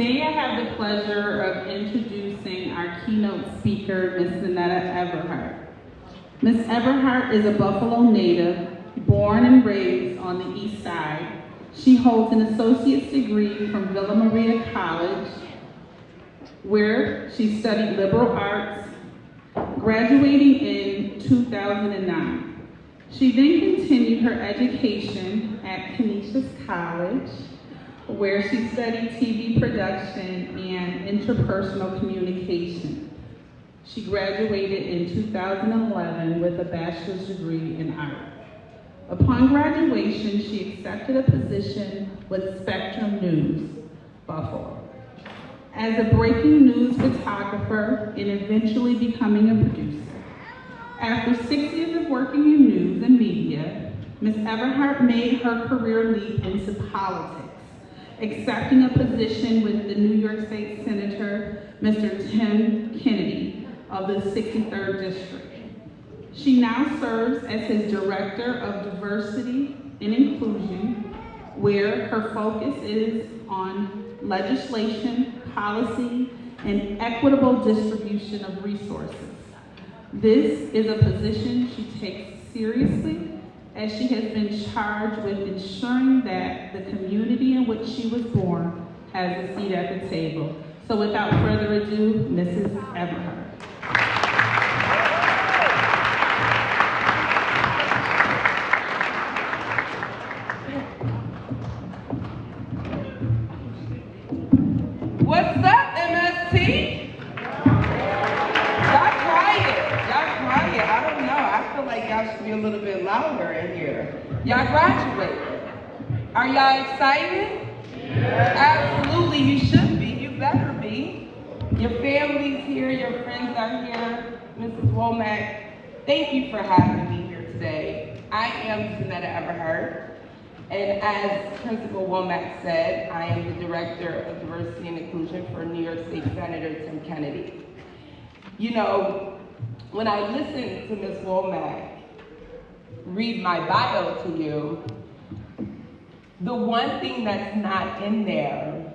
Today I have the pleasure of introducing our keynote speaker, Ms. Zeneta Everhart. Ms. Everhart is a Buffalo native, born and raised on the East Side. She holds an associate's degree from Villa Maria College, where she studied liberal arts, graduating in 2009. She then continued her education at Canisius College, where she studied TV production and interpersonal communication. She graduated in 2011 with a bachelor's degree in art. Upon graduation, she accepted a position with Spectrum News, Buffalo, as a breaking news photographer and eventually becoming a producer. After 6 years of working in news and media, Ms. Everhart made her career leap into politics, accepting a position with the New York State Senator, Mr. Tim Kennedy of the 63rd District. She now serves as his Director of Diversity and Inclusion, where her focus is on legislation, policy, and equitable distribution of resources. This is a position she takes seriously, as she has been charged with ensuring that the community in which she was born has a seat at the table. So without further ado, Mrs. Everhart. What's up, MST? Y'all quiet. I don't know. I feel like y'all should be a little bit louder in here. Y'all graduated. Are y'all excited? Yeah. Absolutely, you should be. You better be. Your family's here. Your friends are here. Mrs. Womack, thank you for having me here today. I am Zeneta Everhart. And as Principal Womack said, I am the Director of Diversity and Inclusion for New York State Senator Tim Kennedy. You know, when I listened to Ms. Womack read my bio to you, the one thing that's not in there,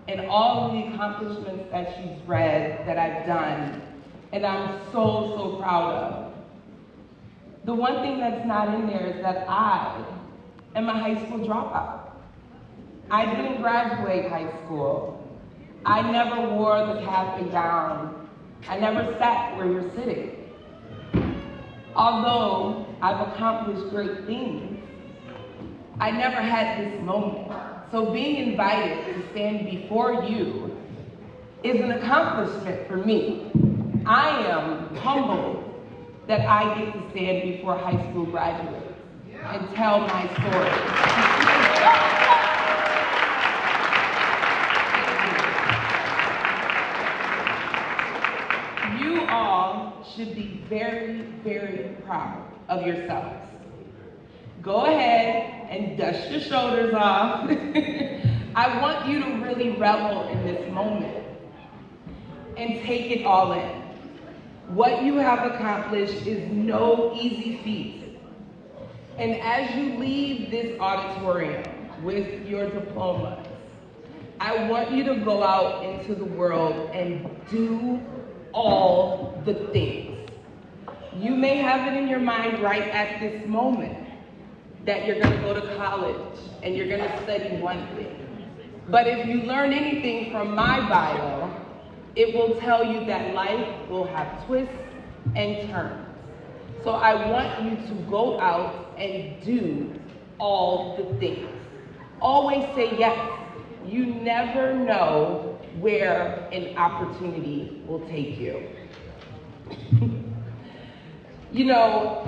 and all of the accomplishments that she's read that I've done, and I'm so proud of, the one thing that's not in there is that I am a high school dropout. I didn't graduate high school. I never wore the cap and gown. I never sat where you're sitting. Although I've accomplished great things, I never had this moment. So being invited to stand before you is an accomplishment for me. I am humbled that I get to stand before high school graduates and tell my story. You all should be very proud of yourselves. Go ahead and dust your shoulders off. I want you to really revel in this moment and take it all in. What you have accomplished is no easy feat. And as you leave this auditorium with your diplomas, I want you to go out into the world and do all the things. You may have it in your mind right at this moment that you're gonna go to college and you're gonna study one thing. But if you learn anything from my bio, it will tell you that life will have twists and turns. So I want you to go out and do all the things. Always say yes. You never know where an opportunity will take you. You know,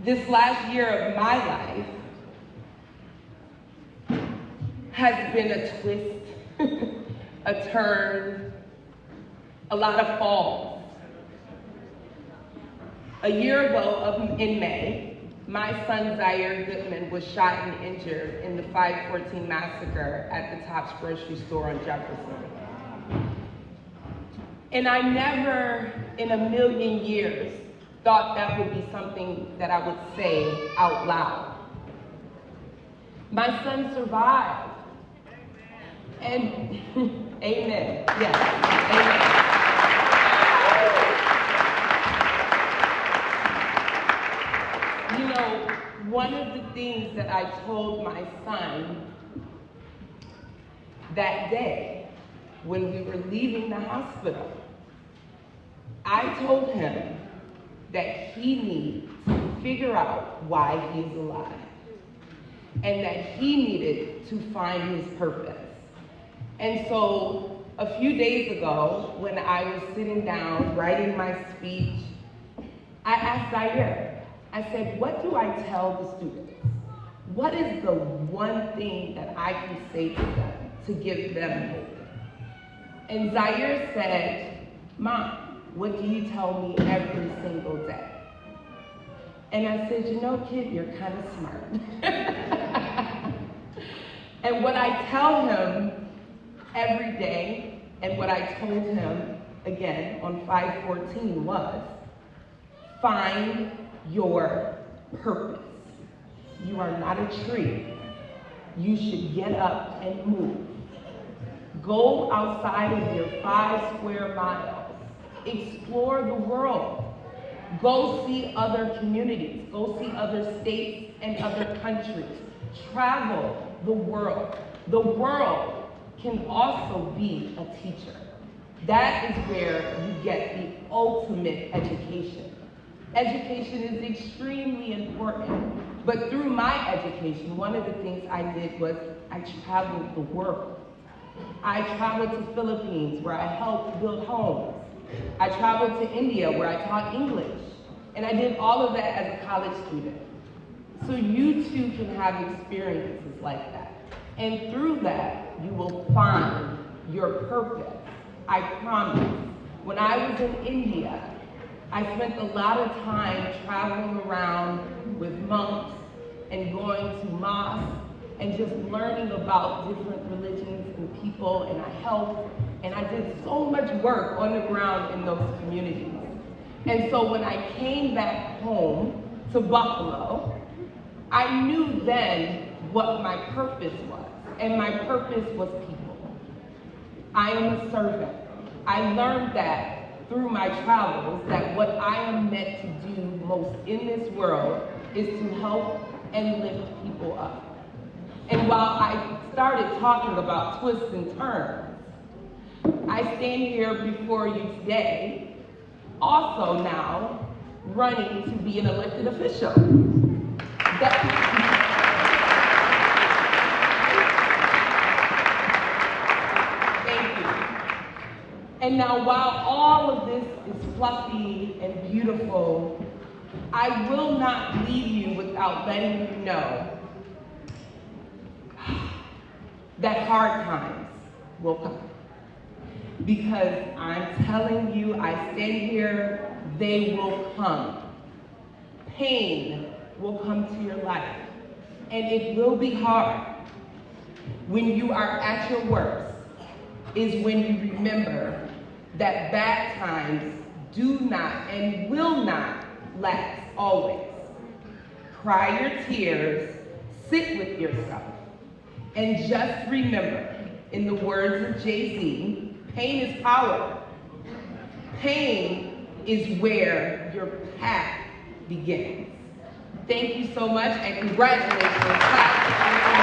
this last year of my life has been a twist, a turn, a lot of falls. A year ago, in May, my son Zaire Goodman was shot and injured in the 514 massacre at the Tops grocery store on Jefferson. And I never in a million years thought that would be something that I would say out loud. My son survived. And amen. told my son that day when we were leaving the hospital, I told him that he needs to figure out why he is alive and that he needed to find his purpose. And so a few days ago, when I was sitting down writing my speech, I asked Zaire, I said, what do I tell the students? What is the one thing that I can say to them to give them hope? And Zaire said, Mom, what do you tell me every single day? And I said, you know, kid, you're kind of smart. And what I tell him every day, and what I told him again on 5/14 was, find your purpose. You are not a tree. You should get up and move. Go outside of your 5 square miles. Explore the world. Go see other communities. Go see other states and other countries. Travel the world. The world can also be a teacher. That is where you get the ultimate education. Education is extremely important, but through my education, one of the things I did was I traveled the world. I traveled to Philippines where I helped build homes. I traveled to India where I taught English, and I did all of that as a college student. So you too can have experiences like that. And through that, you will find your purpose. I promise. When I was in India, I spent a lot of time traveling around with monks and going to mosques and just learning about different religions and people, and I helped, and I did so much work on the ground in those communities. And so when I came back home to Buffalo, I knew then what my purpose was, and my purpose was people. I am a servant. I learned that through my travels, that what I am meant to do most in this world is to help and lift people up. And while I started talking about twists and turns, I stand here before you today, also now running to be an elected official. Thank you. And now while all of this is fluffy and beautiful, I will not leave you without letting you know that hard times will come. Because I'm telling you, I stand here, they will come. Pain will come to your life, and it will be hard. When you are at your worst is when you remember that bad times do not and will not last always. Cry your tears, sit with yourself, and just remember, in the words of Jay-Z, pain is power. Pain is where your path begins. Thank you so much, and congratulations.